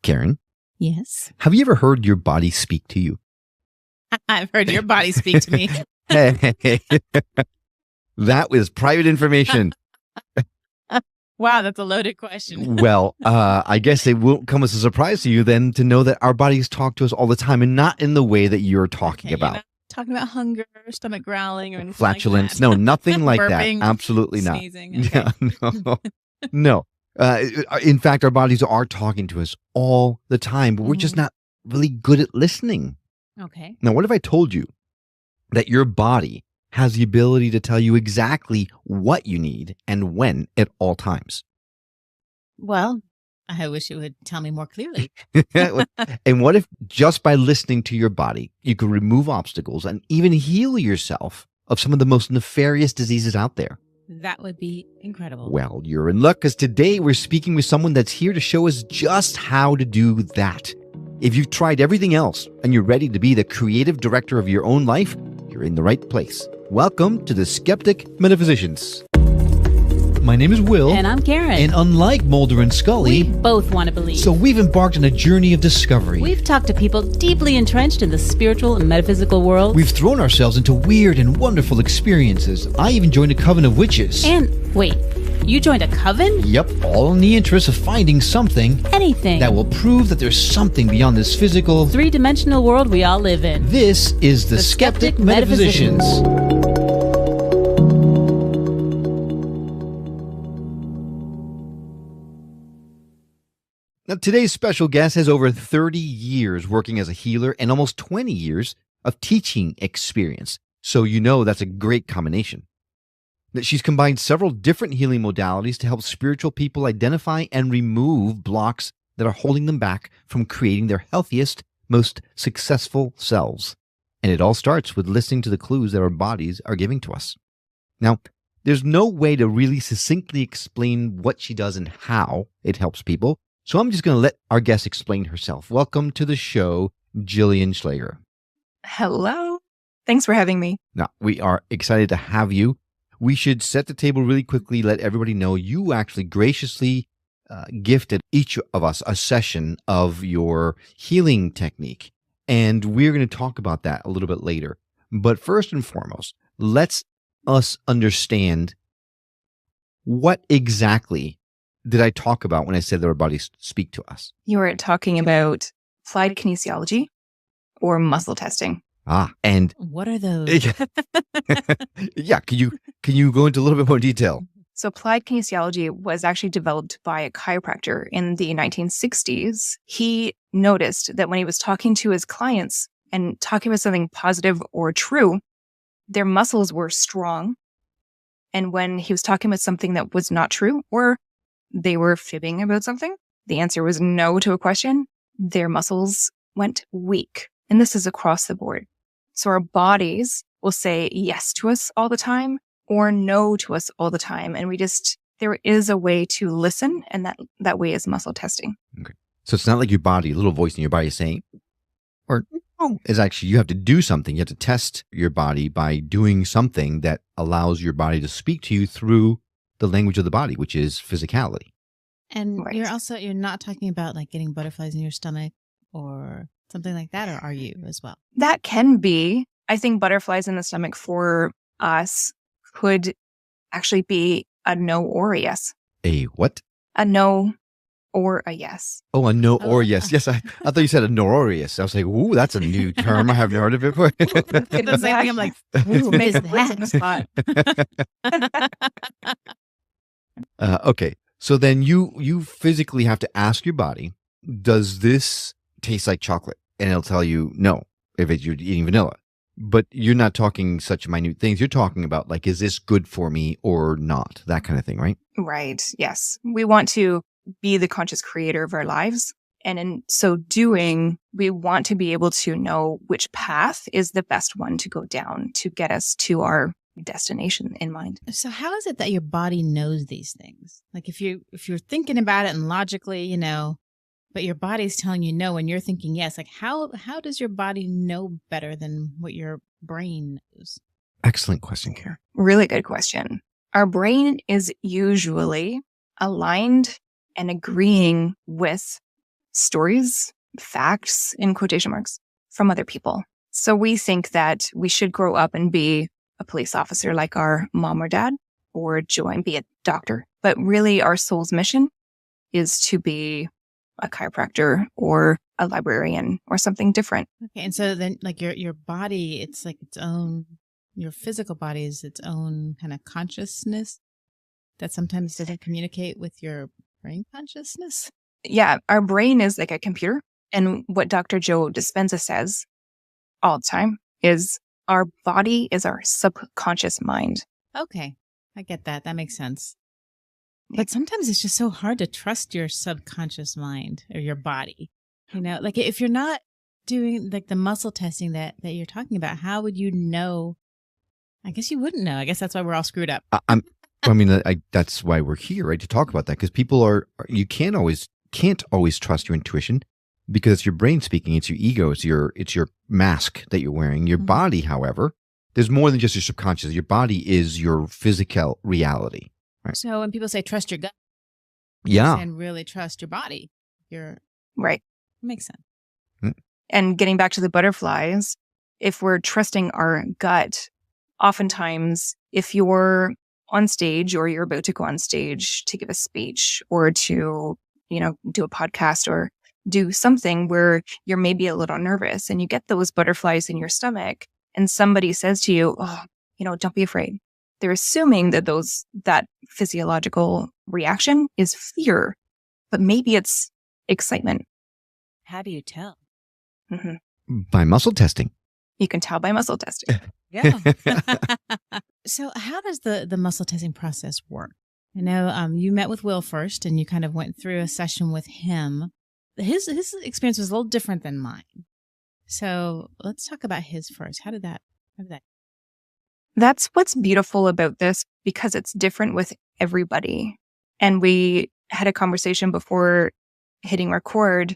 Karen, Yes. have you ever heard your body speak to you? I've heard your body speak to me. Hey, that was private information. Wow, that's a loaded question. Well, I guess it won't come as a surprise to you then to know that our bodies talk to us all the time and not in the way that you're talking Okay, about. You're not talking about hunger, stomach growling, or anything Flatulence. like that. No, nothing like Burping, that. Absolutely not. sneezing. Okay. Yeah, no. No. In fact, our bodies are talking to us all the time, but we're just not really good at listening. Okay. Now, what if I told you that your body has the ability to tell you exactly what you need and when at all times? Well, I wish it would tell me more clearly. And what if just by listening to your body, you could remove obstacles and even heal yourself of some of the most nefarious diseases out there? That would be incredible. Well, you're in luck because today we're speaking with someone that's here to show us just how to do that. If you've tried everything else and you're ready to be the creative director of your own life, you're in the right place. Welcome to the Skeptic Metaphysicians. My name is Will. And I'm Karen. And unlike Mulder and Scully, we both want to believe. So we've embarked on a journey of discovery. We've talked to people deeply entrenched in the spiritual and metaphysical world. We've thrown ourselves into weird and wonderful experiences. I even joined a coven of witches. And wait, you joined a coven? Yep, all in the interest of finding something. Anything. That will prove that there's something beyond this physical, three-dimensional world we all live in. This is the Skeptic Metaphysicians. Now, today's special guest has over 30 years working as a healer and almost 20 years of teaching experience. So you know that's a great combination. That she's combined several different healing modalities to help spiritual people identify and remove blocks that are holding them back from creating their healthiest, most successful selves. And it all starts with listening to the clues that our bodies are giving to us. Now, there's no way to really succinctly explain what she does and how it helps people. So I'm just going to let our guest explain herself. Welcome to the show, Jillian Schleger. Hello. Thanks for having me. Now, we are excited to have you. We should set the table really quickly, let everybody know you actually graciously gifted each of us a session of your healing technique. And we're going to talk about that a little bit later. But first and foremost, let's us understand what exactly did I talk about when I said that our bodies speak to us? You were talking about applied kinesiology or muscle testing. And what are those? Yeah, can you go into a little bit more detail? So applied kinesiology was actually developed by a chiropractor in the 1960s. He noticed that when he was talking to his clients and talking about something positive or true, their muscles were strong. And when he was talking about something that was not true or they were fibbing about something, the answer was no to a question, their muscles went weak. And this is across the board. So our bodies will say yes to us all the time or no to us all the time. And there is a way to listen, and that way is muscle testing. Okay. So it's not like your body, a little voice in your body is saying, or no, it's actually you have to do something. You have to test your body by doing something that allows your body to speak to you through the language of the body, which is physicality. And Right. you're not talking about like getting butterflies in your stomach or something like that, or are you as well? That can be. I think butterflies in the stomach for us could actually be a no or a yes. A what? A no or a yes. Oh, a no or yes. Yes, I thought you said a norious. I was like, ooh, that's a new term. I haven't heard of it before. The same thing. I'm like, Ooh, what is put in the spot. Okay, so then you physically have to ask your body, does this taste like chocolate? And it'll tell you no if you're eating vanilla. But you're not talking such minute things. You're talking about like, is this good for me or not? That kind of thing, right? Right. Yes. We want to be the conscious creator of our lives. And in so doing, we want to be able to know which path is the best one to go down to get us to our destination in mind. So how is it that your body knows these things? Like if you're thinking about it and logically, but your body's telling you no and you're thinking yes, like how does your body know better than what your brain knows? Excellent question, Karen. Really good question. Our brain is usually aligned and agreeing with stories, facts, in quotation marks, from other people. So we think that we should grow up and be a police officer like our mom or dad, or join, be a doctor. But really our soul's mission is to be a chiropractor or a librarian or something different. Okay. And so then like your body, it's like its own, your physical body is its own kind of consciousness that sometimes doesn't communicate with your brain consciousness. Yeah. Our brain is like a computer. And what Dr. Joe Dispenza says all the time is our body is our subconscious mind. Okay. I get that. That makes sense. But sometimes it's just so hard to trust your subconscious mind or your body. You know, like if you're not doing like the muscle testing that you're talking about, how would you know? I guess you wouldn't know. I guess that's why we're all screwed up. That's why we're here, right? To talk about that, because people you can't always trust your intuition because it's your brain speaking. It's your ego. It's your mask that you're wearing. Your body, however, there's more than just your subconscious. Your body is your physical reality. Right. So when people say trust your gut, and really trust your body, right. It makes sense. Mm. And getting back to the butterflies, if we're trusting our gut, oftentimes if you're on stage or you're about to go on stage to give a speech or to, do a podcast or do something where you're maybe a little nervous and you get those butterflies in your stomach and somebody says to you, don't be afraid. They're assuming that that physiological reaction is fear, but maybe it's excitement. How do you tell? Mm-hmm. By muscle testing. You can tell by muscle testing. Yeah. So how does the muscle testing process work? I know you met with Will first and you kind of went through a session with him. His experience was a little different than mine. So let's talk about his first. How did that? That's what's beautiful about this, because it's different with everybody. And we had a conversation before hitting record,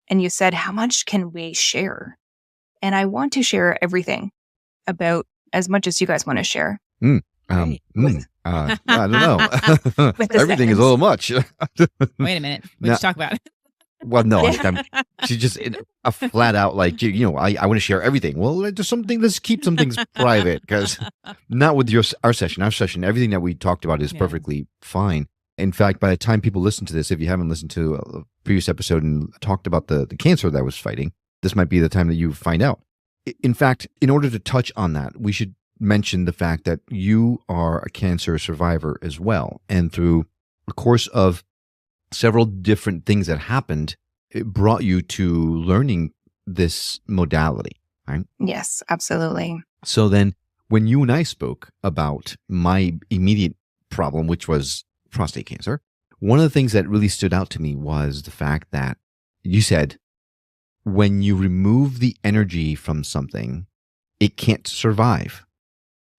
and you said, how much can we share? And I want to share everything, about as much as you guys want to share. Right. I don't know. Everything is a little much. Wait a minute. What did you talk about? Well, no, she's just a flat out like, I want to share everything. Well, let's keep some things private, because not with our session. Our session, everything that we talked about is perfectly fine. In fact, by the time people listen to this, if you haven't listened to a previous episode and talked about the cancer that I was fighting, this might be the time that you find out. In fact, in order to touch on that, we should mention the fact that you are a cancer survivor as well. And through a course of several different things that happened, it brought you to learning this modality, right? Yes, absolutely. So then when you and I spoke about my immediate problem, which was prostate cancer, one of the things that really stood out to me was the fact that you said, when you remove the energy from something, it can't survive.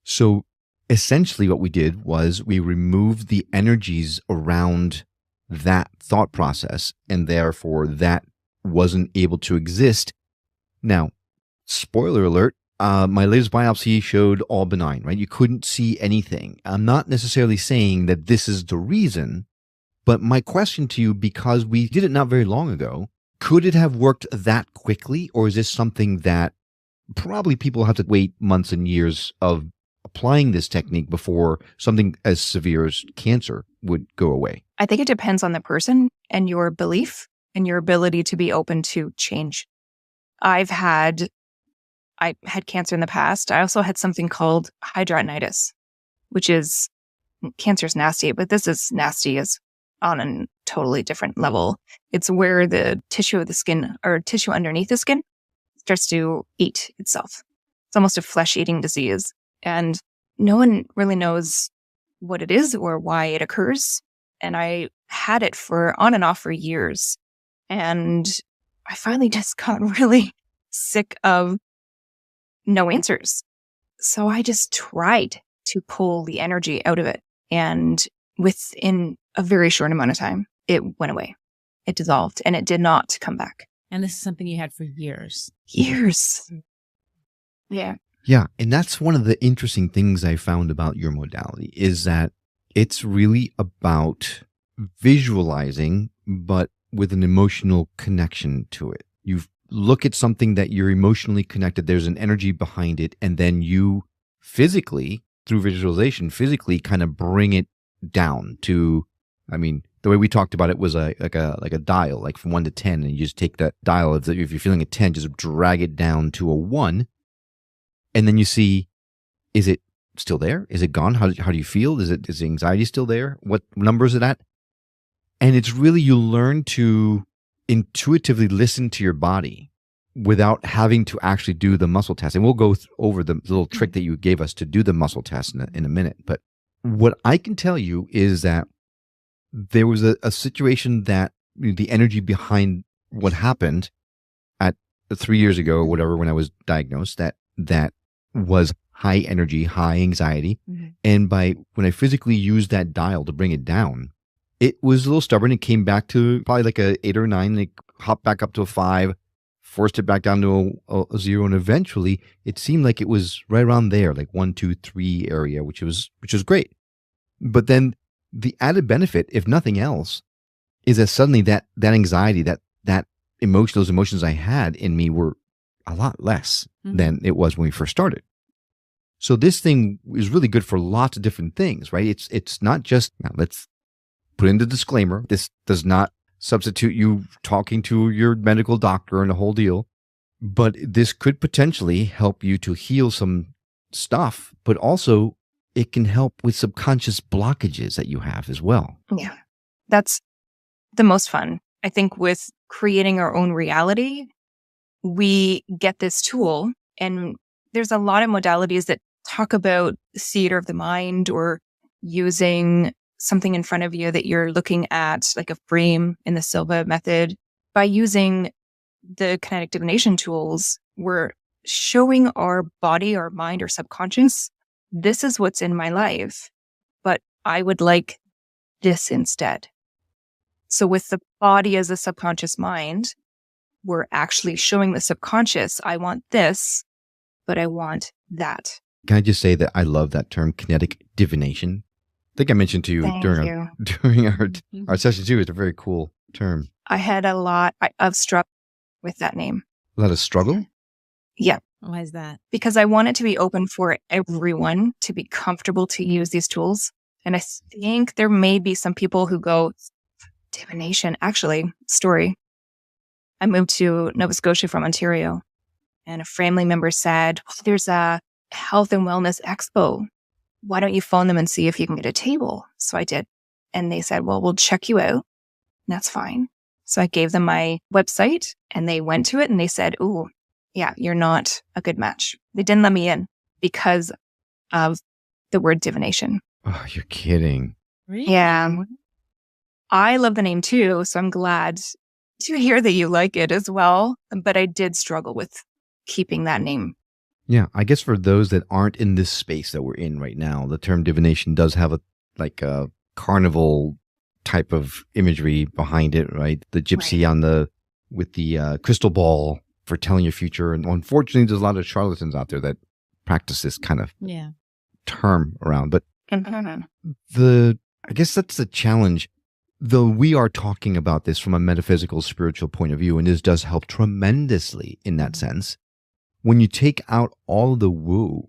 So essentially what we did was we removed the energies around that thought process, and therefore that wasn't able to exist. Now, spoiler alert, my latest biopsy showed all benign, right? You couldn't see anything. I'm not necessarily saying that this is the reason, but my question to you, because we did it not very long ago, could it have worked that quickly, or is this something that probably people have to wait months and years of applying this technique before something as severe as cancer would go away? I think it depends on the person and your belief and your ability to be open to change. I had cancer in the past. I also had something called hidradenitis, which is, cancer's nasty, but this is nasty as on a totally different level. It's where the tissue of the skin or tissue underneath the skin starts to eat itself. It's almost a flesh-eating disease. And no one really knows what it is or why it occurs. And I had it on and off for years. And I finally just got really sick of no answers. So I just tried to pull the energy out of it. And within a very short amount of time, it went away. It dissolved and it did not come back. And this is something you had for years. Years. Yeah. Yeah. And that's one of the interesting things I found about your modality is that it's really about visualizing, but with an emotional connection to it. You look at something that you're emotionally connected, there's an energy behind it, and then you physically, through visualization, physically kind of bring it down to, I mean, the way we talked about it was like a dial, like from 1 to 10, and you just take that dial, if you're feeling a 10, just drag it down to a 1, and then you see, is it still there? Is it gone? How do you feel? Is the anxiety still there? What number is it at? And it's really, you learn to intuitively listen to your body without having to actually do the muscle test. And we'll go over the little trick that you gave us to do the muscle test in a minute. But what I can tell you is that there was a situation that the energy behind what happened at 3 years ago or whatever, when I was diagnosed, that was high energy, high anxiety. Mm-hmm. And when I physically used that dial to bring it down, it was a little stubborn. It came back to probably like a 8 or 9. And it hopped back up to a 5, forced it back down to a 0. And eventually it seemed like it was right around there, like 1, 2, 3 area, which was great. But then the added benefit, if nothing else, is that suddenly that anxiety, that those emotions I had in me were a lot less than it was when we first started. So this thing is really good for lots of different things, right? It's not just, now let's put in the disclaimer, this does not substitute you talking to your medical doctor and the whole deal, but this could potentially help you to heal some stuff, but also it can help with subconscious blockages that you have as well. Yeah, that's the most fun. I think with creating our own reality, we get this tool, and there's a lot of modalities that talk about theater of the mind or using something in front of you that you're looking at, like a frame in the Silva method. By using the kinetic divination tools, we're showing our body, our mind, our subconscious, this is what's in my life, but I would like this instead. So with the body as a subconscious mind, we're actually showing the subconscious, I want this, but I want that. Can I just say that I love that term, kinetic divination? I think I mentioned to you during our session too. It's a very cool term. I had a lot of struggle with that name. A lot of struggle? Yeah. Why is that? Because I want it to be open for everyone to be comfortable to use these tools. And I think there may be some people who go, divination. Actually, story. I moved to Nova Scotia from Ontario, and a family member said, well, there's a health and wellness expo. Why don't you phone them and see if you can get a table? So I did. And they said, well, we'll check you out. And that's fine. So I gave them my website, and they went to it and they said, ooh, yeah, you're not a good match. They didn't let me in because of the word divination. Oh, you're kidding. Really? Yeah. I love the name too, so I'm glad to hear that you like it as well. But I did struggle with keeping that name. Yeah, I guess for those that aren't in this space that we're in right now, the term divination does have a carnival type of imagery behind it, right? The gypsy with the crystal ball for telling your future. And unfortunately, there's a lot of charlatans out there that practice this kind of term around. But I guess that's the challenge. Though we are talking about this from a metaphysical, spiritual point of view, and this does help tremendously in that sense. When you take out all the woo,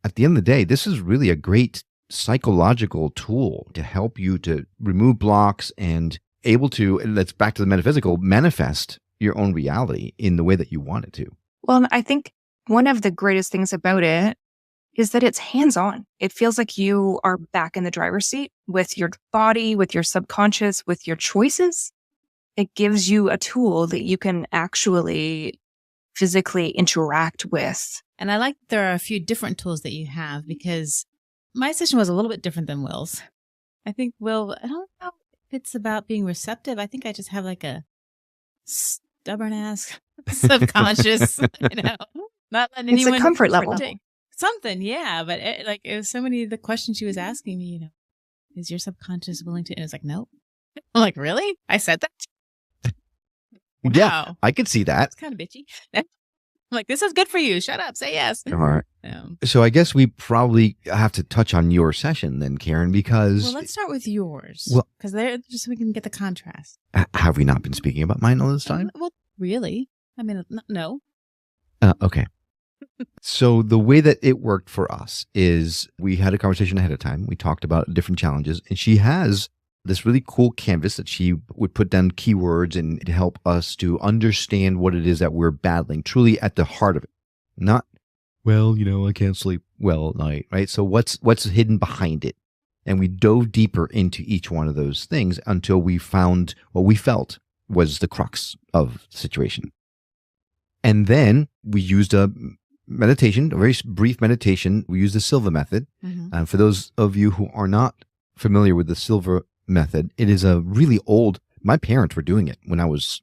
at the end of the day, this is really a great psychological tool to help you to remove blocks and able to, let's back to the metaphysical, manifest your own reality in the way that you want it to. Well, I think one of the greatest things about it is that it's hands-on. It feels like you are back in the driver's seat with your body, with your subconscious, with your choices. It gives you a tool that you can actually physically interact with. And I like there are a few different tools that you have, because my session was a little bit different than Will's. I think Will, I don't know if it's about being receptive. I think I just have like a stubborn ass subconscious, not letting anyone. It's a comfort level. Something, yeah. But it was so many of the questions she was asking me, is your subconscious willing to? And it's like, nope. I'm like, really? I said that? Yeah, I could see that. It's kind of bitchy. I'm like, this is good for you. Shut up. Say yes. All right. So I guess we probably have to touch on your session then, Karen, because... Well, let's start with yours. Well, because they're just so we can get the contrast. Have we not been speaking about mine all this time? Well, really? I mean, no. Okay. So the way that it worked for us is we had a conversation ahead of time. We talked about different challenges, and she has this really cool canvas that she would put down keywords and to help us to understand what it is that we're battling, truly at the heart of it. Not, well, I can't sleep well at night, right? So what's hidden behind it? And we dove deeper into each one of those things until we found what we felt was the crux of the situation. And then we used a meditation, a very brief meditation. We used the Silva method. Mm-hmm. And for those of you who are not familiar with the Silva method, it is a really old, my parents were doing it when I was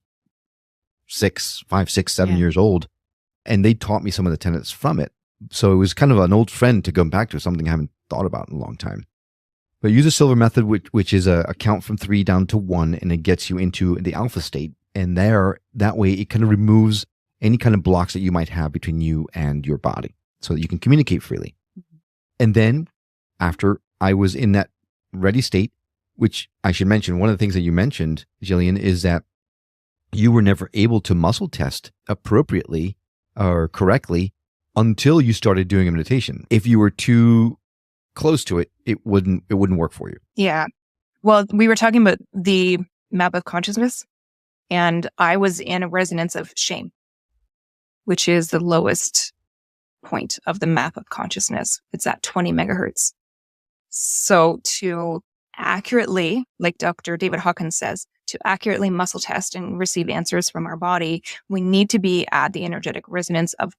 5, 6, 7 years old. And they taught me some of the tenets from it. So it was kind of an old friend to go back to, something I haven't thought about in a long time. But use the Silva method, which is a count from 3 down to 1, and it gets you into the alpha state. And that way it kind of removes any kind of blocks that you might have between you and your body so that you can communicate freely. Mm-hmm. And then after I was in that ready state, which I should mention, one of the things that you mentioned, Jillian, is that you were never able to muscle test appropriately or correctly until you started doing a meditation. If you were too close to it, it wouldn't work for you. Yeah. Well, we were talking about the map of consciousness, and I was in a resonance of shame, which is the lowest point of the map of consciousness. It's at 20 megahertz. So to accurately, like Dr. David Hawkins says, to accurately muscle test and receive answers from our body, we need to be at the energetic resonance of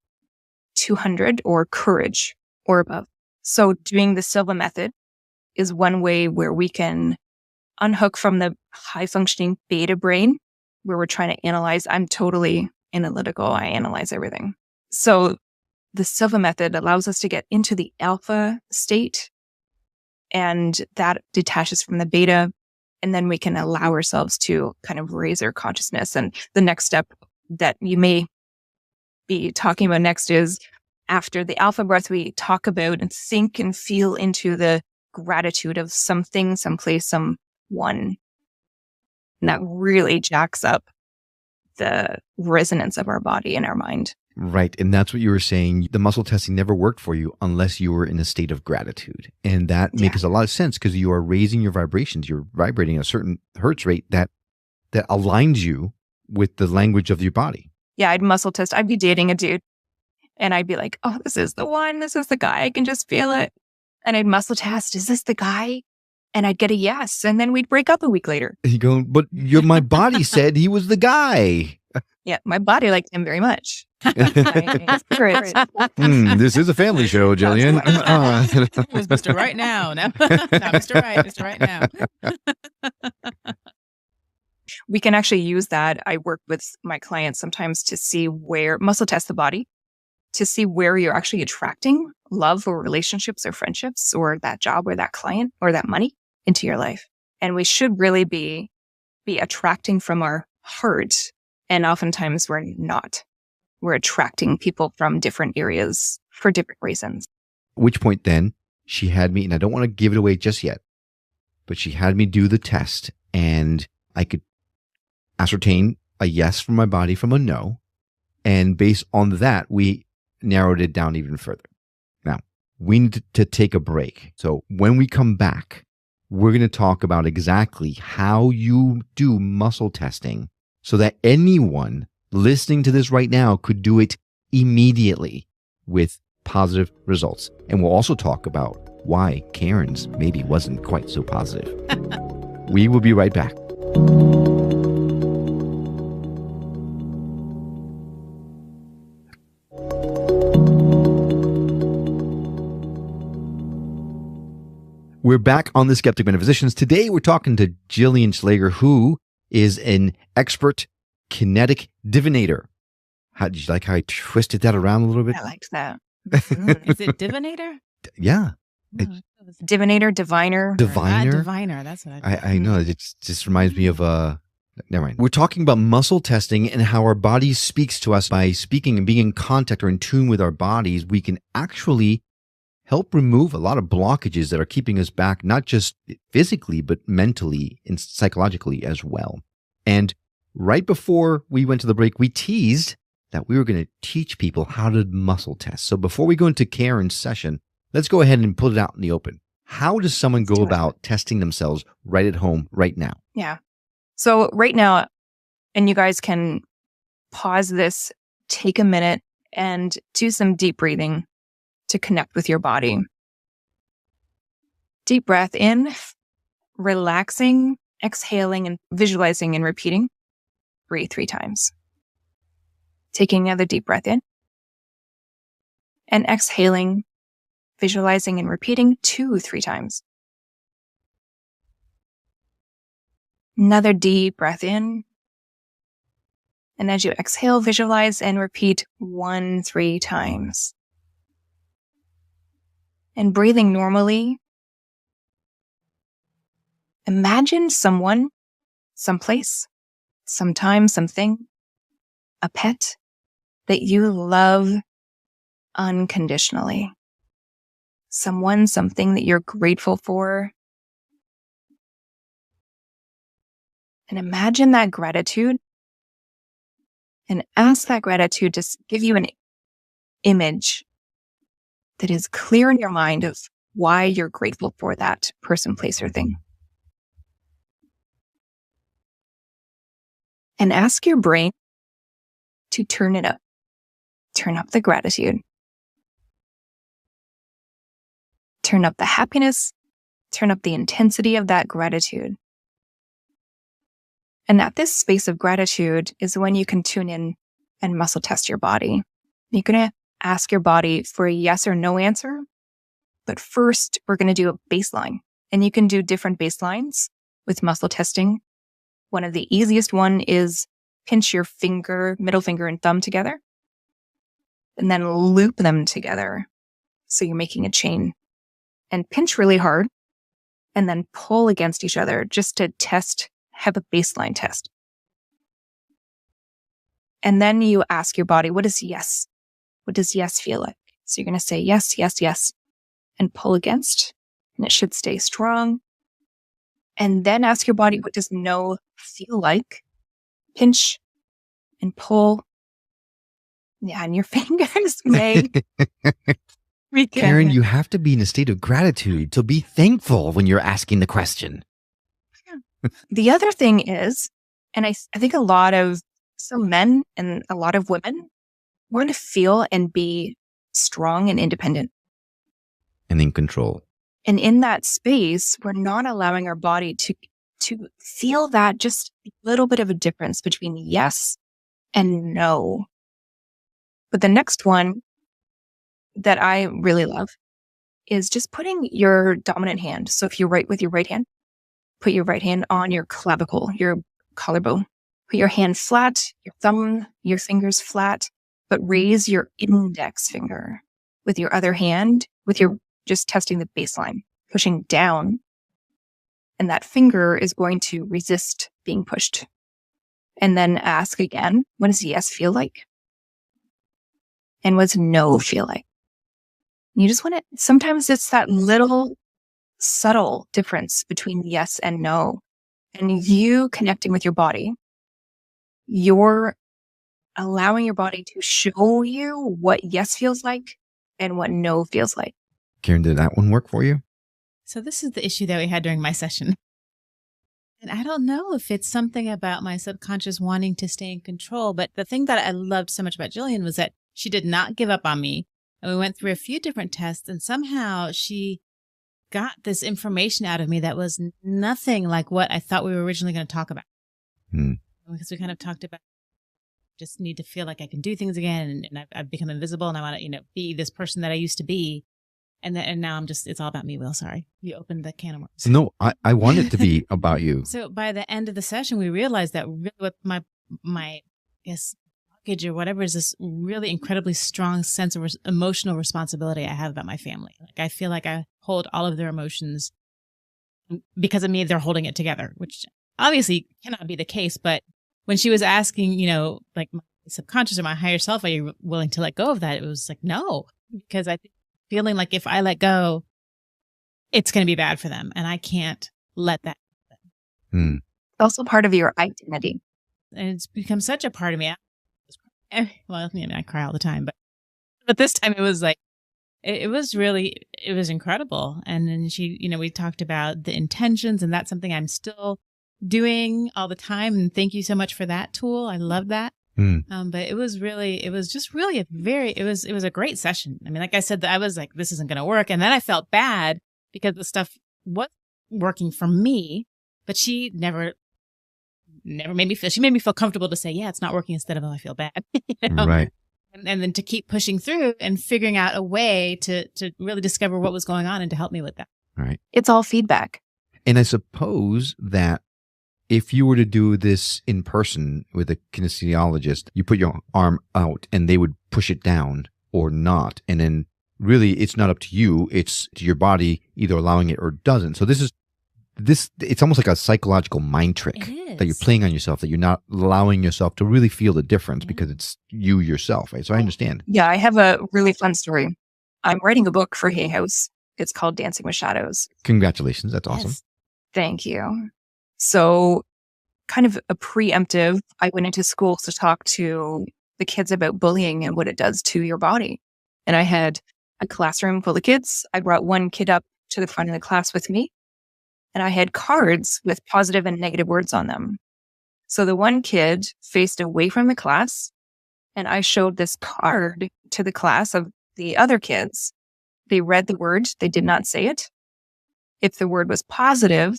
200 or courage or above. So doing the Silva method is one way where we can unhook from the high functioning beta brain where we're trying to analyze. I'm totally analytical. I analyze everything. So the Silva method allows us to get into the alpha state, and that detaches from the beta. And then we can allow ourselves to kind of raise our consciousness. And the next step that you may be talking about next is after the alpha breath, we talk about and think and feel into the gratitude of something, someplace, someone. And that really jacks up the resonance of our body and our mind. Right. And that's what you were saying. The muscle testing never worked for you unless you were in a state of gratitude. And that makes a lot of sense because you are raising your vibrations. You're vibrating at a certain hertz rate that aligns you with the language of your body. Yeah, I'd muscle test. I'd be dating a dude and I'd be like, oh, this is the one. This is the guy. I can just feel it. And I'd muscle test. Is this the guy? And I'd get a yes. And then we'd break up a week later. You go, but my body said he was the guy. Yeah, my body liked him very much. This is a family show, Jillian. It was Mr. Right Now. No, Mr. Right. Mr. Right Now. We can actually use that. I work with my clients sometimes to see where, muscle test the body, to see where you're actually attracting love or relationships or friendships or that job or that client or that money into your life. And we should really be attracting from our heart. And oftentimes we're not. We're attracting people from different areas for different reasons. At which point then she had me, and I don't want to give it away just yet, but she had me do the test and I could ascertain a yes from my body from a no. And based on that, we narrowed it down even further. Now, we need to take a break. So when we come back, we're going to talk about exactly how you do muscle testing so that anyone listening to this right now could do it immediately with positive results. And we'll also talk about why Karen's maybe wasn't quite so positive. We will be right back. We're back on the Skeptic Metaphysicians. Today we're talking to Jillian Schleger, who is an expert kinetic divinator. How did you like how I twisted that around a little bit? I liked that. Is it divinator? Yeah. Divinator, diviner. Diviner? Diviner, that's what I know. It just reminds me of Never mind. We're talking about muscle testing and how our body speaks to us. By speaking and being in contact or in tune with our bodies, we can actually help remove a lot of blockages that are keeping us back, not just physically, but mentally and psychologically as well. And right before we went to the break, we teased that we were going to teach people how to muscle test. So before we go into Karen's session, let's go ahead and put it out in the open. How does someone go about testing themselves right at home right now? Yeah. So right now, and you guys can pause this, take a minute, and do some deep breathing to connect with your body. Deep breath in, relaxing, exhaling, and visualizing and repeating. Breathe 3 times. Taking another deep breath in. And exhaling, visualizing, and repeating 2-3 times. Another deep breath in. And as you exhale, visualize and repeat 1-3 times. And breathing normally, imagine someone, someplace, sometime, something, a pet that you love unconditionally. Someone, something that you're grateful for. And imagine that gratitude and ask that gratitude to give you an image that is clear in your mind of why you're grateful for that person, place, or thing. And ask your brain to turn it up. Turn up the gratitude. Turn up the happiness. Turn up the intensity of that gratitude. And at this space of gratitude is when you can tune in and muscle test your body. You're going to ask your body for a yes or no answer. But first, we're going to do a baseline. And you can do different baselines with muscle testing. One of the easiest one is pinch your finger, middle finger and thumb together. And then loop them together. So you're making a chain. And pinch really hard. And then pull against each other just to test, have a baseline test. And then you ask your body, what is yes? What does yes feel like? So you're going to say yes, yes, yes, and pull against, and it should stay strong. And then ask your body, what does no feel like? Pinch and pull. Yeah, and your fingers may. Karen, you have to be in a state of gratitude to be thankful when you're asking the question. The other thing is, and I think a lot of some men and a lot of women want to feel and be strong and independent. And in control. And in that space, we're not allowing our body to feel that just a little bit of a difference between yes and no. But the next one that I really love is just putting your dominant hand. So if you write with your right hand, put your right hand on your clavicle, your collarbone. Put your hand flat, your thumb, your fingers flat, but raise your index finger with your other hand, with your just testing the baseline, pushing down. And that finger is going to resist being pushed. And then ask again, what does yes feel like? And what does no feel like? You just want to, sometimes it's that little subtle difference between yes and no. And you connecting with your body, you're allowing your body to show you what yes feels like and what no feels like. Karen, did that one work for you? So this is the issue that we had during my session. And I don't know if it's something about my subconscious wanting to stay in control, but the thing that I loved so much about Jillian was that she did not give up on me. And we went through a few different tests, and somehow she got this information out of me that was nothing like what I thought we were originally going to talk about. Because we kind of talked about just need to feel like I can do things again, and I've become invisible, and I want to, be this person that I used to be. And now I'm just, it's all about me, Will. Sorry. You opened the can of worms. No, I want it to be about you. So by the end of the session, we realized that really what my I guess, blockage or whatever is this really incredibly strong sense of emotional responsibility I have about my family. Like I feel like I hold all of their emotions because of me, they're holding it together, which obviously cannot be the case. But when she was asking, like my subconscious or my higher self, are you willing to let go of that? It was like, no, because I think feeling like if I let go, it's going to be bad for them. And I can't let that happen. It's also part of your identity. And it's become such a part of me. Well, I cry all the time, but this time it was like, it was incredible. And then we talked about the intentions, and that's something I'm still doing all the time. And thank you so much for that tool. I love that. But it was a great session. I mean, like I said, I was like, this isn't going to work. And then I felt bad because the stuff was working for me, but she never made me feel comfortable to say, yeah, it's not working, instead of, oh, I feel bad. Right. And then to keep pushing through and figuring out a way to really discover what was going on and to help me with that. Right. It's all feedback. And I suppose that if you were to do this in person with a kinesiologist, you put your arm out and they would push it down or not. And then really it's not up to you. It's to your body either allowing it or doesn't. So it's almost like a psychological mind trick that you're playing on yourself, that you're not allowing yourself to really feel the difference because it's you yourself. Right? So I understand. Yeah, I have a really fun story. I'm writing a book for Hay House. It's called Dancing with Shadows. Congratulations. That's awesome. Yes. Thank you. So kind of a preemptive, I went into schools to talk to the kids about bullying and what it does to your body. And I had a classroom full of kids. I brought one kid up to the front of the class with me, and I had cards with positive and negative words on them. So the one kid faced away from the class, and I showed this card to the class of the other kids. They read the word. They did not say it. If the word was positive,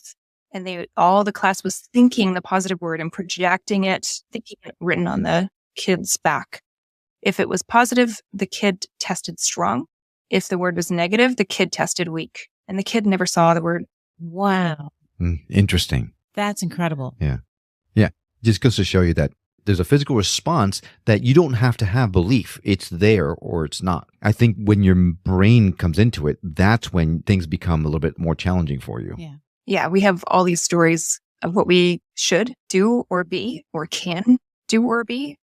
and all the class was thinking the positive word and projecting it, thinking it written on the kid's back. If it was positive, the kid tested strong. If the word was negative, the kid tested weak. And the kid never saw the word. Wow. Interesting. That's incredible. Yeah. Yeah. Just goes to show you that there's a physical response that you don't have to have belief. It's there or it's not. I think when your brain comes into it, that's when things become a little bit more challenging for you. Yeah. Yeah, we have all these stories of what we should do or be or can do or be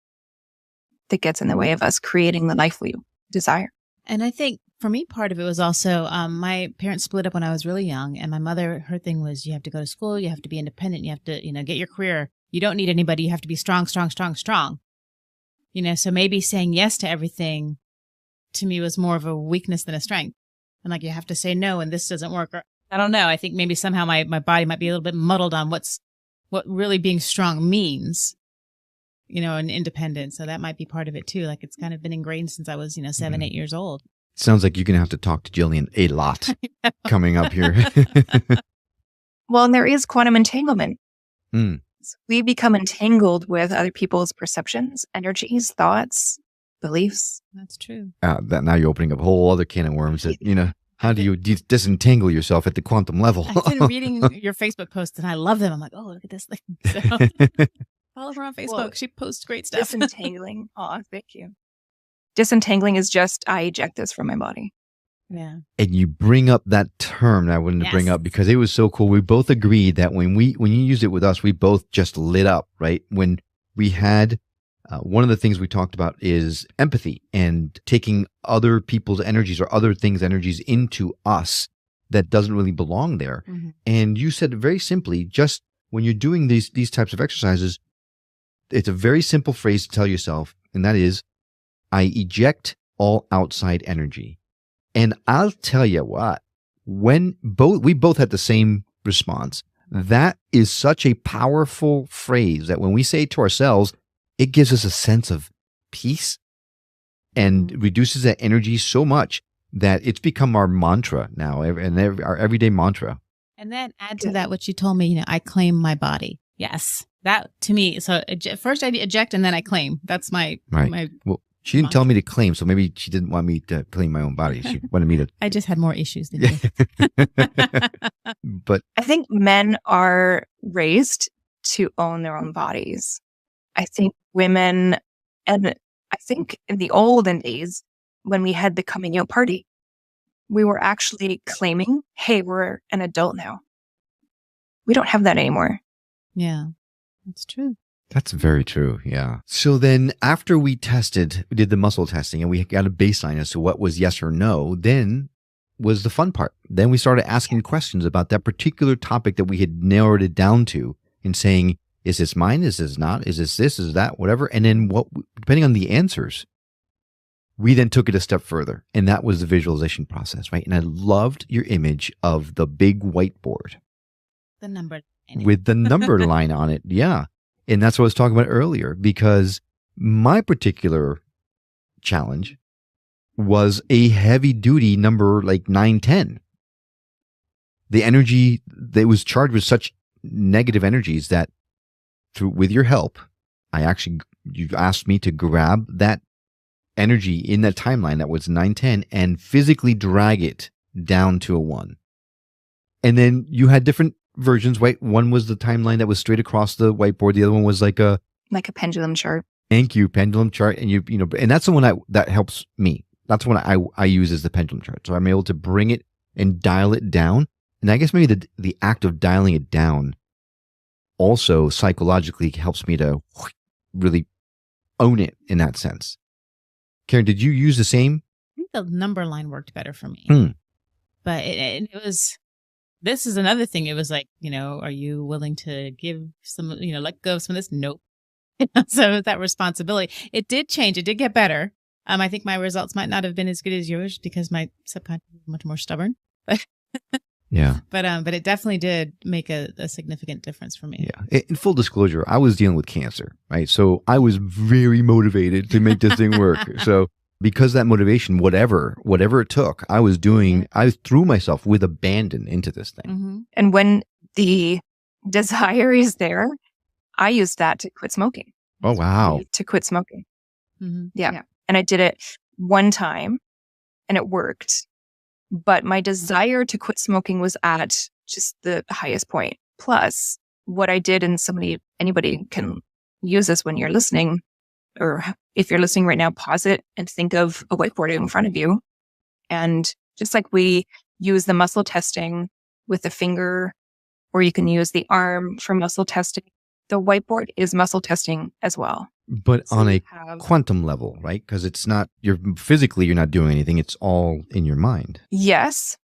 that gets in the way of us creating the life we desire. And I think for me, part of it was also my parents split up when I was really young, and my mother, her thing was you have to go to school, you have to be independent, you have to, get your career. You don't need anybody. You have to be strong, strong, strong, strong. So maybe saying yes to everything to me was more of a weakness than a strength. And like, you have to say no, and this doesn't work. Or, I don't know. I think maybe somehow my body might be a little bit muddled on what really being strong means, and independent. So that might be part of it too. Like, it's kind of been ingrained since I was, 7, 8 years old. Sounds like you're going to have to talk to Jillian a lot coming up here. Well, and there is quantum entanglement. Mm. So we become entangled with other people's perceptions, energies, thoughts, beliefs. That's true. That now you're opening up a whole other can of worms that, how do you disentangle yourself at the quantum level? I've been reading your Facebook posts and I love them. I'm like, oh, look at this thing. So, follow her on Facebook. Well, she posts great stuff. Disentangling. Oh, thank you. Disentangling is just, I eject this from my body. Yeah. And you bring up that term that I wanted to bring up because it was so cool. We both agreed that when you used it with us, we both just lit up, right? When we had, one of the things we talked about is empathy and taking other people's energies or other things' energies into us that doesn't really belong there. Mm-hmm. And you said very simply, just when you're doing these types of exercises, it's a very simple phrase to tell yourself, and that is, I eject all outside energy. And I'll tell you what, when we both had the same response, that is such a powerful phrase that when we say it to ourselves, it gives us a sense of peace and reduces that energy so much that it's become our mantra now, our everyday mantra. And then add to that what you told me, I claim my body. Yes, that to me. So first I eject and then I claim. That's my Well, she didn't tell me to claim, so maybe she didn't want me to claim my own body. She wanted me to. I just had more issues than you. But I think men are raised to own their own bodies. I think women, and I think in the olden days, when we had the coming out party, we were actually claiming, hey, we're an adult now. We don't have that anymore. Yeah, that's true. That's very true. Yeah. So then after we did the muscle testing and we got a baseline as to what was yes or no, then was the fun part. Then we started asking questions about that particular topic that we had narrowed it down to and saying, is this mine? Is this not? Is this, is that, whatever? And then depending on the answers, we then took it a step further. And that was the visualization process, right? And I loved your image of the big whiteboard. The number. With the number line on it. Yeah. And that's what I was talking about earlier, because my particular challenge was a heavy duty number like 910. The energy that was charged with such negative energies that with your help, you asked me to grab that energy in that timeline that was 910 and physically drag it down to a 1. And then you had different versions, right? One was the timeline that was straight across the whiteboard. The other one was like a pendulum chart. Thank you, pendulum chart. And and that's the one that helps me. That's the one I use as the pendulum chart. So I'm able to bring it and dial it down. And I guess maybe the act of dialing it down also psychologically helps me to really own it in that sense. Karen, did you use the same? I think the number line worked better for me. But it was, this is another thing. It was like, are you willing to give some, let go of some of this? Nope. So that responsibility, it did change. It did get better. I think my results might not have been as good as yours because my subconscious is much more stubborn. But yeah. But it definitely did make a significant difference for me. Yeah. In full disclosure, I was dealing with cancer, right? So I was very motivated to make this thing work. So because that motivation, whatever it took, I threw myself with abandon into this thing. Mm-hmm. And when the desire is there, I used that to quit smoking. Oh, wow. To quit smoking. Mm-hmm. Yeah. And I did it one time and it worked. But my desire to quit smoking was at just the highest point. Plus, what I did, and anybody can use this when you're listening, or if you're listening right now, pause it and think of a whiteboard in front of you. And just like we use the muscle testing with the finger, or you can use the arm for muscle testing, the whiteboard is muscle testing as well. But so on a quantum level, right? Because it's not, you're not doing anything. It's all in your mind. Yes,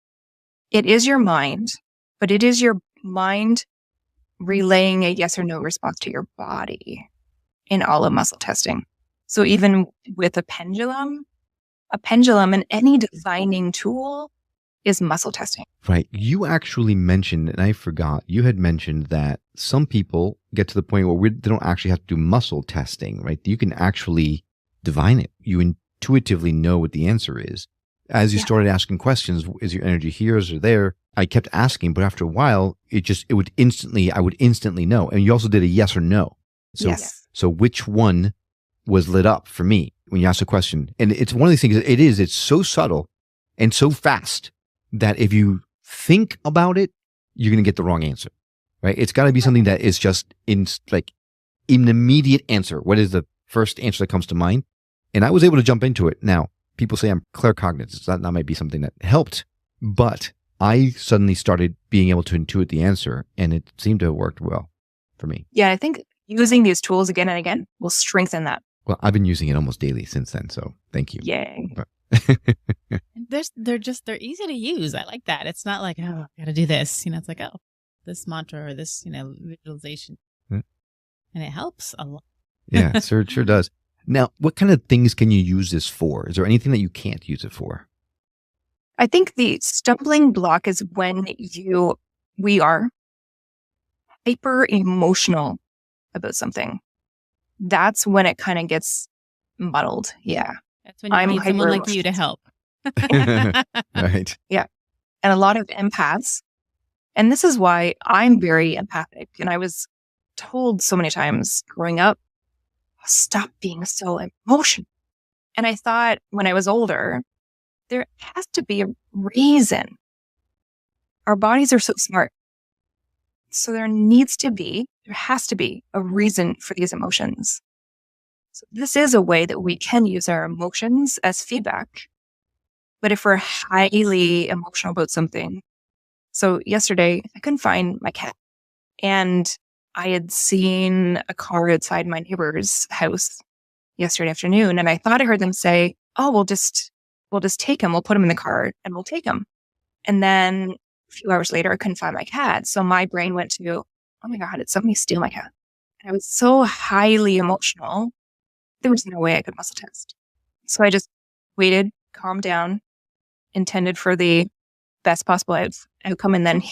it is your mind, but it is your mind relaying a yes or no response to your body in all of muscle testing. So even with a pendulum and any divining tool is muscle testing. Right. You actually mentioned, and I forgot, you had mentioned that some people get to the point where they don't actually have to do muscle testing, right? You can actually divine it. You intuitively know what the answer is. As you started asking questions, is your energy here, is it there? I kept asking, but after a while, I would instantly know. And you also did a yes or no. So which one was lit up for me when you asked a question? And it's one of these things, it's so subtle and so fast that if you think about it, you're going to get the wrong answer, right? It's got to be something that is just an immediate answer. What is the first answer that comes to mind? And I was able to jump into it. Now, people say I'm claircognizant. So that might be something that helped, but I suddenly started being able to intuit the answer, and it seemed to have worked well for me. Yeah, I think using these tools again and again will strengthen that. Well, I've been using it almost daily since then, so thank you. Yay. They're easy to use. I like that. It's not like, oh, I got to do this. It's like, oh, this mantra or this, visualization. And it helps a lot. Yeah, it sure does. Now, what kind of things can you use this for? Is there anything that you can't use it for? I think the stumbling block is when we are hyper emotional about something. That's when it kind of gets muddled. Yeah. That's when you need someone like you to help. Right. Yeah. And a lot of empaths. And this is why I'm very empathic. And I was told so many times growing up, stop being so emotional. And I thought when I was older, there has to be a reason. Our bodies are so smart. So there has to be a reason for these emotions. So this is a way that we can use our emotions as feedback. But if we're highly emotional about something, so yesterday I couldn't find my cat and I had seen a car outside my neighbor's house yesterday afternoon, and I thought I heard them say, "Oh, we'll just take him. We'll put him in the car and we'll take him." And then a few hours later, I couldn't find my cat. So my brain went to, "Oh my God, did somebody steal my cat?" And I was so highly emotional. There was no way I could muscle test. So I just waited, calmed down, intended for the best possible outcome. And then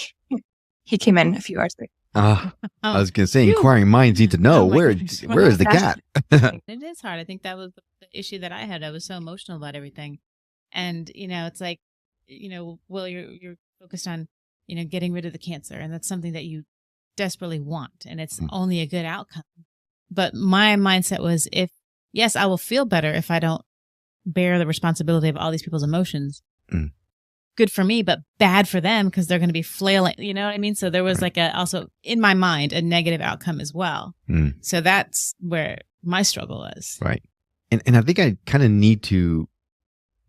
he came in a few hours later. I was going to say, inquiring minds need to know where is the cat? It is hard. I think that was the issue that I had. I was so emotional about everything. And, it's like, well, you're focused on, getting rid of the cancer. And that's something that you desperately want. And it's only a good outcome. But my mindset was, yes, I will feel better if I don't bear the responsibility of all these people's emotions. Good for me, but bad for them because they're going to be flailing. You know what I mean? So there was also in my mind, a negative outcome as well. So that's where my struggle was. Right. And I think I kind of need to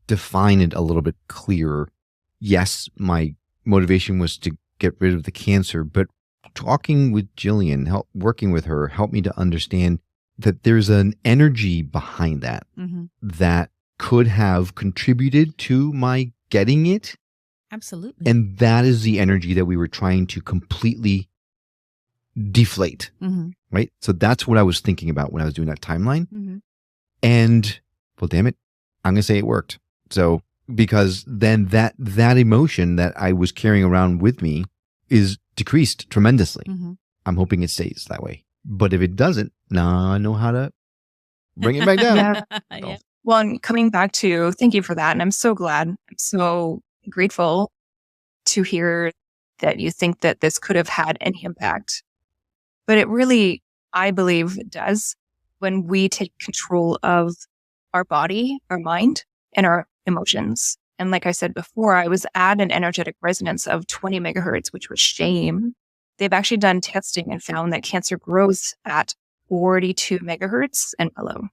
define it a little bit clearer. Yes, my motivation was to get rid of the cancer, but talking with Jillian, working with her, helped me to understand that there's an energy behind that that could have contributed to my getting it. Absolutely. And that is the energy that we were trying to completely deflate. Right? So that's what I was thinking about when I was doing that timeline. And, well, damn it, I'm going to say it worked. So, because then that emotion that I was carrying around with me is decreased tremendously. I'm hoping it stays that way. But if it doesn't, now I know how to bring it back down. Yeah. Well, and coming back to, thank you for that. And I'm so glad, I'm so grateful to hear that you think that this could have had any impact. But it really, I believe, does when we take control of our body, our mind, and our emotions. And like I said before, I was at an energetic resonance of 20 megahertz, which was shame. They've actually done testing and found that cancer grows at 42 megahertz and below.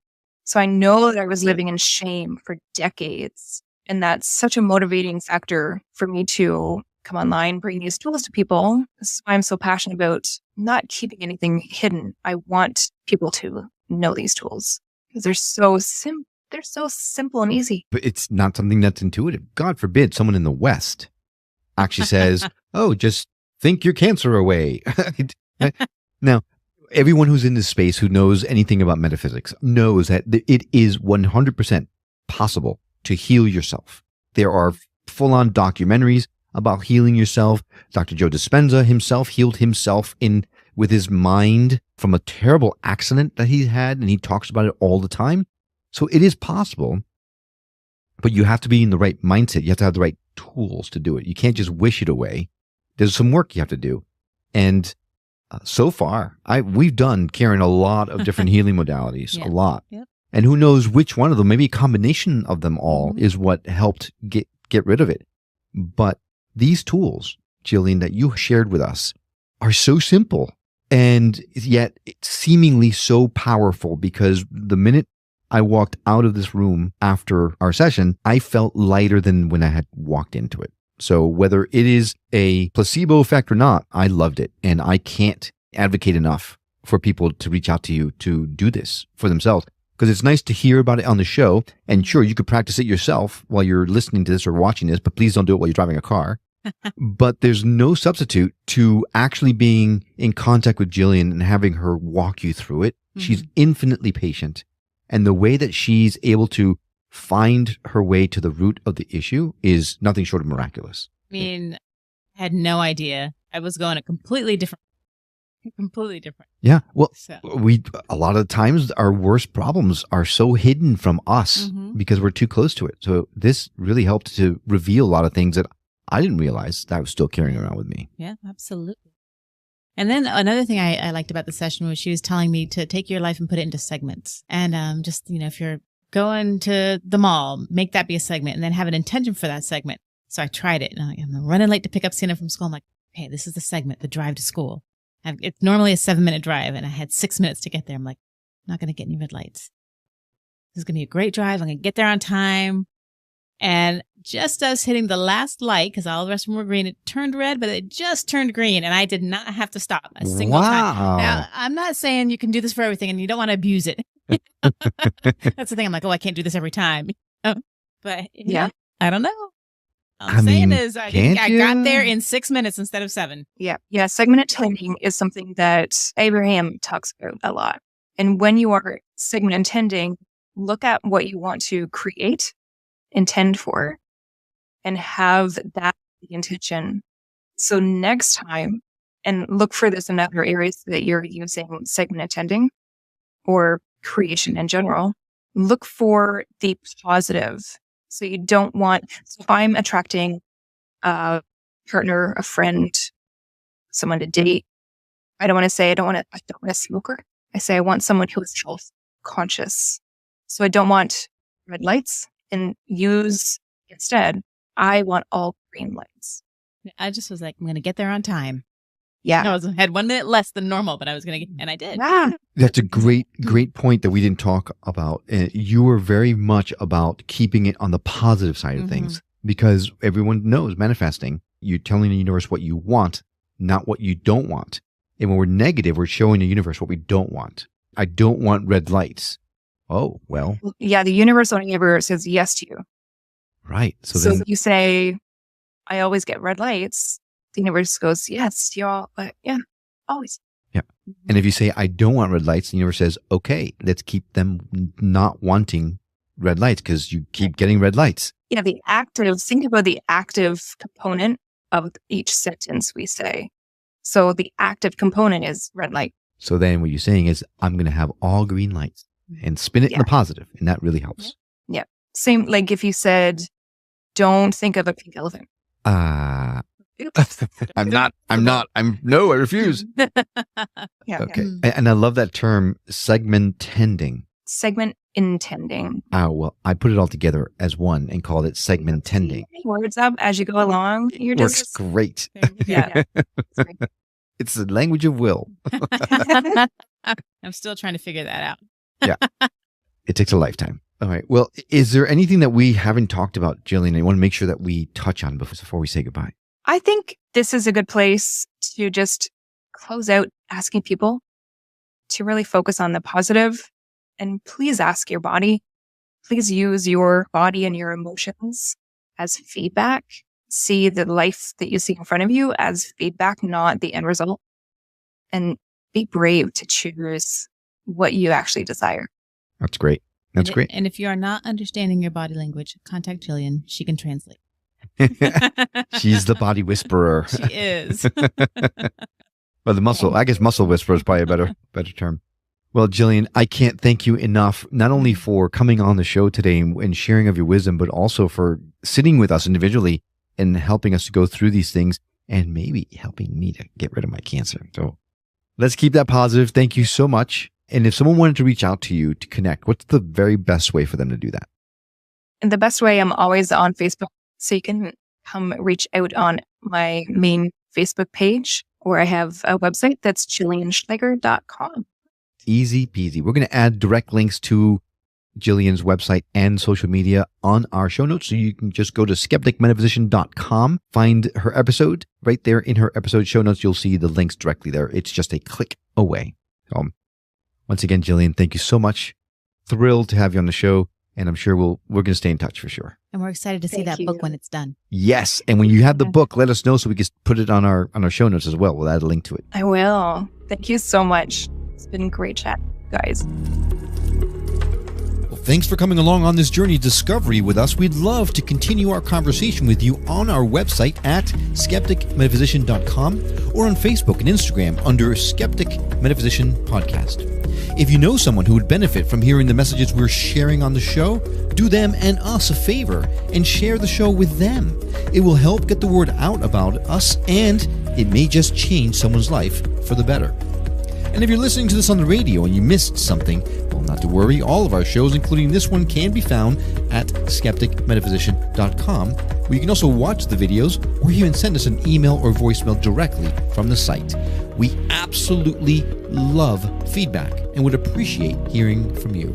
So I know that I was living in shame for decades. And that's such a motivating factor for me to come online, bring these tools to people. This is why I'm so passionate about not keeping anything hidden. I want people to know these tools because they're so simple. They're so simple and easy. But it's not something that's intuitive. God forbid someone in the West actually says, "Oh, just think your cancer away." Now, everyone who's in this space who knows anything about metaphysics knows that it is 100% possible to heal yourself. There are full-on documentaries about healing yourself. Dr. Joe Dispenza himself healed himself with his mind from a terrible accident that he had, and he talks about it all the time. So it is possible, but you have to be in the right mindset. You have to have the right tools to do it. You can't just wish it away. There's some work you have to do. And so far, we've done, Karen, a lot of different healing modalities, a lot. Yep. And who knows which one of them, maybe a combination of them all is what helped get rid of it. But these tools, Jillian, that you shared with us are so simple and yet seemingly so powerful, because the minute I walked out of this room after our session, I felt lighter than when I had walked into it. So whether it is a placebo effect or not, I loved it. And I can't advocate enough for people to reach out to you to do this for themselves. Because it's nice to hear about it on the show. And sure, you could practice it yourself while you're listening to this or watching this, but please don't do it while you're driving a car. But there's no substitute to actually being in contact with Jillian and having her walk you through it. She's infinitely patient. And the way that she's able to find her way to the root of the issue is nothing short of miraculous. I mean, I had no idea. I was going a completely different. Yeah. Well, So. a lot of times our worst problems are so hidden from us because we're too close to it. So this really helped to reveal a lot of things that I didn't realize that I was still carrying around with me. Yeah, absolutely. And then another thing I liked about the session was she was telling me to take your life and put it into segments. And just, if you're going to the mall, make that be a segment and then have an intention for that segment. So I tried it. And I'm running late to pick up Sienna from school. I'm like, okay, this is the segment, the drive to school. It's normally a 7-minute drive, and I had 6 minutes to get there. I'm like, I'm not going to get any red lights. This is going to be a great drive. I'm going to get there on time. And just us hitting the last light, because all the rest of them were green, it turned red, but it just turned green, and I did not have to stop a single time. Now, I'm not saying you can do this for everything, and you don't want to abuse it. That's the thing. I'm like, oh, I can't do this every time. But yeah, I don't know. All I'm saying is I got there in 6 minutes instead of 7. Yeah. Segment intending is something that Abraham talks about a lot. And when you are segment intending, look at what you want to create, intend for, and have that the intention. So next time, and look for this in other areas that you're using segment intending or creation in general, look for the positive. So you don't want, so if I'm attracting a partner, a friend, someone to date, I don't want a smoker. I say I want someone who is health conscious. So I don't want red lights, and instead, I want all green lights. I just was like, I'm going to get there on time. Yeah. I had 1 minute less than normal, but I was going to get, and I did. Yeah. That's a great point that we didn't talk about. You were very much about keeping it on the positive side of things, because everyone knows manifesting. You're telling the universe what you want, not what you don't want. And when we're negative, we're showing the universe what we don't want. I don't want red lights. Oh, well. Yeah, the universe only ever says yes to you. Right. So if you say, I always get red lights, the universe goes, yes, yeah, always. Yeah. And if you say, I don't want red lights, the universe says, okay, let's keep them not wanting red lights because you keep getting red lights. Yeah, think about the active component of each sentence we say. So the active component is red light. So then what you're saying is, I'm going to have all green lights and spin it in the positive. And that really helps. Yeah. Same, like if you said, don't think of a pink elephant. I refuse. Yeah. Okay. And I love that term, segment-tending. Segment intending. Oh, well, I put it all together as one and called it segment-tending. Words up as you go along. You're Works just great. Yeah. It's the language of will. I'm still trying to figure that out. Yeah. It takes a lifetime. All right. Well, is there anything that we haven't talked about, Jillian, I want to make sure that we touch on before we say goodbye? I think this is a good place to just close out asking people to really focus on the positive. And please ask your body. Please use your body and your emotions as feedback. See the life that you see in front of you as feedback, not the end result. And be brave to choose what you actually desire. That's great. That's great. And if you are not understanding your body language, contact Jillian. She can translate. She's the body whisperer. She is. Well, muscle whisperer is probably a better term. Well, Jillian, I can't thank you enough, not only for coming on the show today and sharing of your wisdom, but also for sitting with us individually and helping us to go through these things and maybe helping me to get rid of my cancer. So let's keep that positive. Thank you so much. And if someone wanted to reach out to you to connect, what's the very best way for them to do that? And the best way, I'm always on Facebook. So you can come reach out on my main Facebook page, or I have a website that's JillianSchleger.com. Easy peasy. We're going to add direct links to Jillian's website and social media on our show notes. So you can just go to skepticmetaphysician.com, find her episode right there in her episode show notes. You'll see the links directly there. It's just a click away. So once again, Jillian, thank you so much. Thrilled to have you on the show. And I'm sure we're going to stay in touch for sure. And we're excited to see that book when it's done. Yes. And when you have the book, let us know so we can put it on our show notes as well. We'll add a link to it. I will. Thank you so much. It's been a great chat, guys. Well, thanks for coming along on this journey of discovery with us. We'd love to continue our conversation with you on our website at skepticmetaphysician.com or on Facebook and Instagram under Skeptic Metaphysician Podcast. If you know someone who would benefit from hearing the messages we're sharing on the show, do them and us a favor and share the show with them. It will help get the word out about us, and it may just change someone's life for the better. And if you're listening to this on the radio and you missed something, well, not to worry. All of our shows, including this one, can be found at skepticmetaphysician.com, where you can also watch the videos or even send us an email or voicemail directly from the site. We absolutely love feedback and would appreciate hearing from you.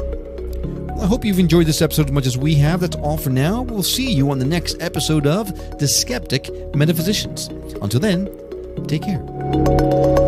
I hope you've enjoyed this episode as much as we have. That's all for now. We'll see you on the next episode of The Skeptic Metaphysicians. Until then, take care.